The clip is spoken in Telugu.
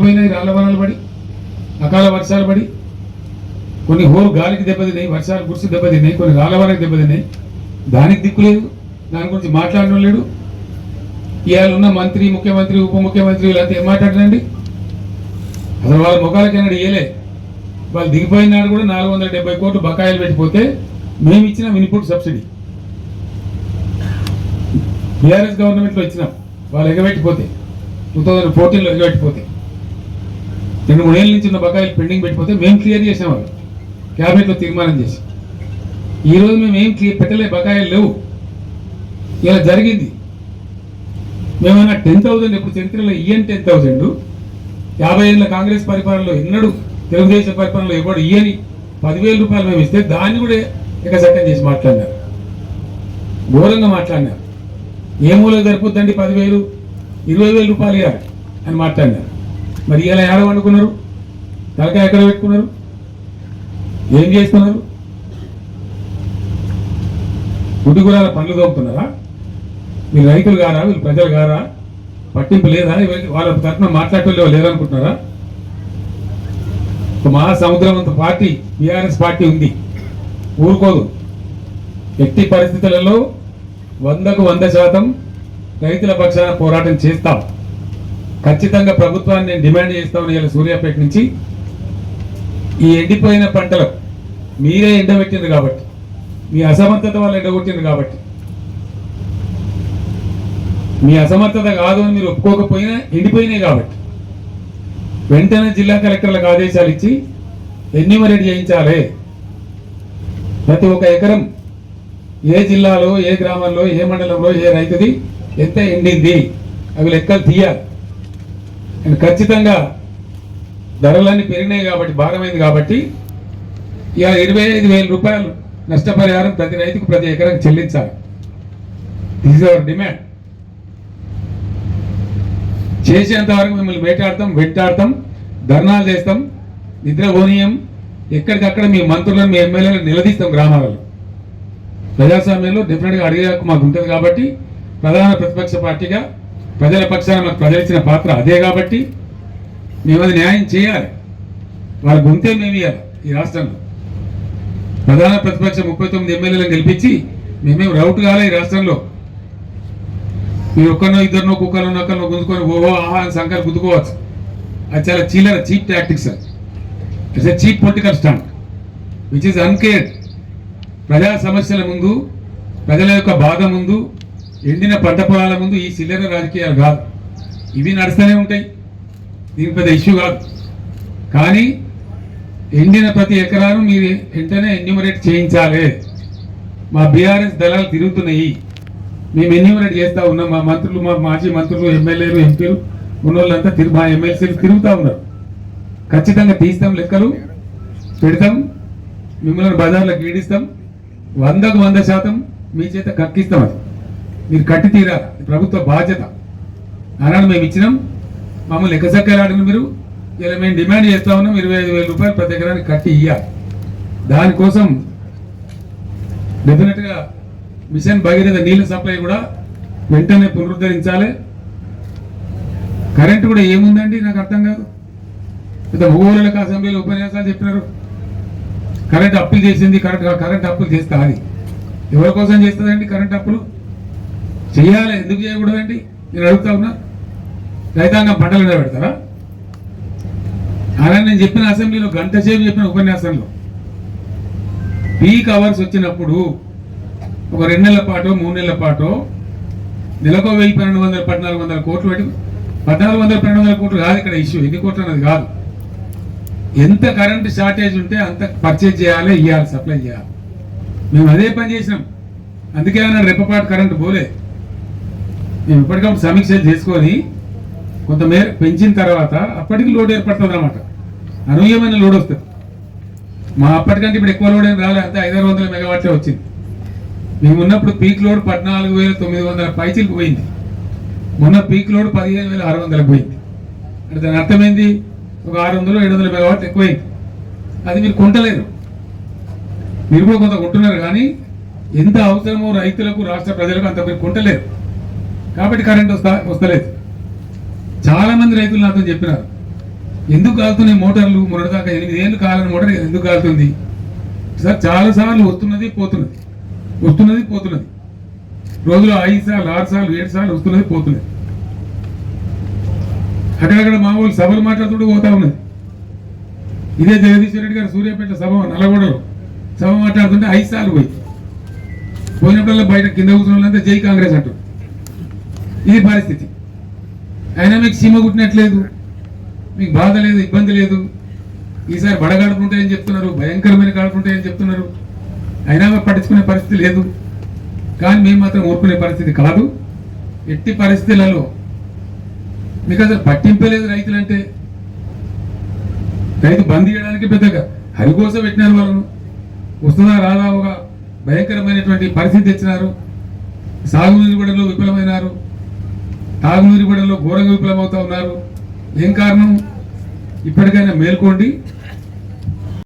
పోయినాయి రాళ్ల వనాలు పడి, అకాల వర్షాలు పడి, కొన్ని హోరు గాలికి దెబ్బతిన్నాయి, వర్షాలు కురిసి దెబ్బతిన్నాయి, కొన్ని రాళ్ల వనాలకు దెబ్బతిన్నాయి. దానికి దిక్కులేదు, దాని గురించి మాట్లాడడం లేడు. ఇవాళ ఉన్న మంత్రి, ముఖ్యమంత్రి, ఉప ముఖ్యమంత్రి వీళ్ళంతా ఏం మాట్లాడరండి? అసలు వాళ్ళ ముఖాలకైనా ఇయ్యలే. వాళ్ళు దిగిపోయినాడు కూడా 470 కోట్లు బకాయిలు పెట్టిపోతే మేము ఇచ్చినాం ఇన్పుట్ సబ్సిడీ. బీఆర్ఎస్ గవర్నమెంట్లో ఇచ్చినాం. వాళ్ళు ఎగబెట్టిపోతే 2014లో ఎగబెట్టిపోతే 2-3 ఏళ్ళ నుంచి ఉన్న బకాయిలు పెండింగ్ పెట్టిపోతే మేము క్లియర్ చేసాం. వాళ్ళు క్యాబినెట్లో తీర్మానం చేసి ఈరోజు మేము ఏం పెట్టలే, బకాయిలు లేవు. ఇలా జరిగింది. మేమన్నా 10,000 ఎప్పుడు చరిత్రలో ఇయ్యని 10,000 50 ఏళ్ళ కాంగ్రెస్ పరిపాలనలో ఎన్నడూ తెలుగుదేశం పరిపాలనలో ఎవడు ఇయ్యని 10,000 రూపాయలు మేము ఇస్తే దాన్ని కూడా ఎకసట్టం చేసి మాట్లాడినారు, ఘోరంగా మాట్లాడినారు. ఏ మూలకు సరిపోద్దండి 10,000, 20,000 రూపాయలు ఇవ్వాలి అని మాట్లాడినారు. మరి ఇలా ఏడ వండుకున్నారు? తలకాయ ఎక్కడ పెట్టుకున్నారు? ఏం చేస్తున్నారు? గుడ్డిగురాల పనులు దోపుతున్నారా? వీళ్ళు రైతులు గారా? వీళ్ళు ప్రజలు గారా? పట్టింపు లేదా? వాళ్ళ తరఫున మాట్లాడటం లేదనుకుంటున్నారా? ఒక మహాసముద్రం అంత పార్టీ బీఆర్ఎస్ పార్టీ ఉంది, ఊరుకోదు. ఎట్టి పరిస్థితులలో 100కు 100% రైతుల పక్షాన పోరాటం చేస్తాం. ఖచ్చితంగా ప్రభుత్వాన్ని నేను డిమాండ్ చేస్తామని ఇలా సూర్యాపేట నుంచి ఈ ఎండిపోయిన పంటలు మీరే ఎండబెట్టింది కాబట్టి, మీ అసమర్థత వల్ల ఎండగొట్టింది కాబట్టి, మీ అసమర్థత కాదు అని మీరు ఒప్పుకోకపోయినా ఎండిపోయినాయి కాబట్టి వెంటనే జిల్లా కలెక్టర్లకు ఆదేశాలు ఇచ్చి ఎన్యూమరేట్ చేయించాలి. ప్రతి ఒక్క ఎకరం ఏ జిల్లాలో, ఏ గ్రామంలో, ఏ మండలంలో, ఏ రైతుది ఎంత ఎండింది అవి లెక్కలు తీయాలి. అండ్ ఖచ్చితంగా ధరలన్నీ పెరిగినాయి కాబట్టి, భారమైంది కాబట్టి ఇక 25,000 రూపాయలు నష్టపరిహారం ప్రతి రైతుకు ప్రతి ఎకరానికి చెల్లించాలి. This is our demand. చేసేంత వరకు మిమ్మల్ని వేటాడతాం, వెంటాడతాం, ధర్నాలు చేస్తాం, నిద్రపోనీయం. ఎక్కడికక్కడ మీ మంత్రులను, మీ ఎమ్మెల్యేలను నిలదీస్తాం. గ్రామాలలో ప్రజాస్వామ్యంలో డెఫినెట్గా అడిగే హక్కు మాకు ఉంటుంది కాబట్టి, ప్రధాన ప్రతిపక్ష పార్టీగా ప్రజల పక్షాన మాకు ప్రజలు ఇచ్చిన పాత్ర అదే కాబట్టి మేము అది న్యాయం చేయాలి. వాళ్ళ గొంతే మేము ఇవ్వాలి. ఈ రాష్ట్రంలో ప్రధాన ప్రతిపక్ష 39 ఎమ్మెల్యేలను గెలిపించి మేమేం రౌట్ కాలే. ఈ రాష్ట్రంలో మీరు ఒక్కరినో ఇద్దరినో కుక్కలో నొక్కరినో గుంజుకొని ఓహో ఆహా అని సంఖ్యలు గుద్దుకోవచ్చు. అది చాలా చిల్లర, cheap tactics. It's a cheap political stunt which is uncared. ప్రజా సమస్యల ముందు, ప్రజల యొక్క బాధ ముందు, ఎండిన పంట పొలాల ముందు ఈ చిల్లర రాజకీయాలు కాదు. ఇవి నడుస్తూనే ఉంటాయి, దీని పెద్ద ఇష్యూ కాదు. కానీ ఎండిన ప్రతి ఎకరాను మీరు వెంటనే ఎన్యూమరేట్ చేయించాలి. మా బీఆర్ఎస్ దళాలు తిరుగుతున్నాయి, మేము ఎన్యూమరేట్ చేస్తూ ఉన్నాం. మా మంత్రులు, మా మాజీ మంత్రులు, ఎమ్మెల్యేలు, ఎంపీలు ఉన్నోళ్ళంతా మా ఎమ్మెల్సీలు తిరుగుతూ ఉన్నారు. ఖచ్చితంగా తీస్తాం, లెక్కలు పెడతాం, మిమ్మల్ని బజార్లకు ఈడిస్తాం. 100కు 100% మీ చేత కక్కిస్తాం. అది మీరు కట్టి తీరాలి, ప్రభుత్వ బాధ్యత. ఆనాడు మేము ఇచ్చినాం, మమ్మల్ని ఎక్కసక్కలాడిన మీరు. ఇలా మేము డిమాండ్ చేస్తా ఉన్నాం 25,000 రూపాయలు ప్రతి ఎకరానికి కట్టి ఇవ్వాలి. దానికోసం డెఫినెట్గా మిషన్ భగీరథ నీళ్ళ సప్లై కూడా వెంటనే పునరుద్ధరించాలి. కరెంటు కూడా ఏముందండి నాకు అర్థం కాదు. పెద్ద భూగోళిక అసెంబ్లీలో ఉపన్యాసాలు చెప్పినారు. కరెంట్ అప్పులు చేసింది, కరెంట్ అప్పులు చేస్తా. అది ఎవరి కోసం చేస్తుందండి? కరెంట్ అప్పులు చేయాలి, ఎందుకు చేయకూడదండి? నేను అడుగుతా ఉన్నా. రైతాంగం పంటలు నిలబెడతారా? అలా నేను చెప్పిన అసెంబ్లీలో గంట సేపు చెప్పిన ఉపన్యాసంలో పీక్ అవర్స్ వచ్చినప్పుడు ఒక 2 నెలల పాటు, 3 నెలల పాటు నెలకు 1,200, 1,400 కోట్లు పెట్టి 1,400, 1,200 కోట్లు కాదు ఇక్కడ ఇష్యూ. ఎన్ని కోట్లు అన్నది కాదు. ఎంత కరెంట్ షార్టేజ్ ఉంటే అంత పర్చేజ్ చేయాలి, ఇవ్వాలి, సప్లై చేయాలి. మేము అదే పని చేసినాం. అందుకే అన్నాడు రెప్పపాటు కరెంటు పోలే. మేము ఇప్పటికప్పుడు సమీక్షలు చేసుకొని కొంతమేర పెంచిన తర్వాత అప్పటికి లోడ్ ఏర్పడుతుంది అన్నమాట. అనూహ్యమైన లోడ్ వస్తుంది. మా అప్పటికంటే ఇప్పుడు ఎక్కువ లోడ్ ఏం రాలే, అంతే 500 మెగావాట్లే వచ్చింది. మేము ఉన్నప్పుడు పీక్ లోడ్ 14,900 పైచిలకు పోయింది. మొన్న పీక్ లోడ్ 15,600 పోయింది. అంటే దాని అర్థమైంది ఒక 600-700 మెగావాట్లు ఎక్కువైంది. అది మీరు కొంటలేరు. మీరు కూడా కొంత కొంటున్నారు, కానీ ఎంత అవసరమో రైతులకు, రాష్ట్ర ప్రజలకు అంత మీరు కొంటలేరు. కాబట్టి కరెంట్ వస్తలేదు. చాలా మంది రైతులు నాతో చెప్పినారు, ఎందుకు కాలుతున్నాయి మోటార్లు? మొన్నటిదాకా 8 ఏళ్ళు కాలని మోటార్ ఎందుకు కాలుతుంది సార్? చాలాసార్లు వస్తున్నది పోతున్నది, వస్తున్నది పోతున్నది. రోజులో 5 సార్లు 6 సార్లు 7 సార్లు వస్తున్నది పోతున్నది. అక్కడక్కడ మామూలు సభలు మాట్లాడుతూ పోతా ఉన్నది. ఇదే జగదీశ్వర రెడ్డి గారు సూర్యాపేట సభ నల్లగొండలో సభ మాట్లాడుతుంటే 5 సార్లు పోయినప్పుడల్లా బయట కింద కూర్చున్న వాళ్ళంతా జై కాంగ్రెస్ అంటారు. ఇది పరిస్థితి. అయినా మీకు సీమ కుట్టినట్లేదు, మీకు బాధ లేదు, ఇబ్బంది లేదు. ఈసారి బడగాడుకుంటాయని చెప్తున్నారు, భయంకరమైన కాడుకుంటాయని చెప్తున్నారు. అయినా పట్టించుకునే పరిస్థితి లేదు. కానీ మేము మాత్రం ఊరుకునే పరిస్థితి కాదు. ఎట్టి పరిస్థితులలో మీకు అసలు పట్టింపే లేదు. రైతులంటే రైతు బంద్ చేయడానికి పెద్దగా హరికోస పెట్టినారు. వాళ్ళను వస్తుందా రాదా ఒక భయంకరమైనటువంటి పరిస్థితి తెచ్చినారు. సాగునీరు గూడలో విఫలమైనారు, తాగునీరు గూడలో ఘోరంగా విఫలమవుతా ఉన్నారు. ఏం కారణం? ఇప్పటికైనా మేల్కోండి.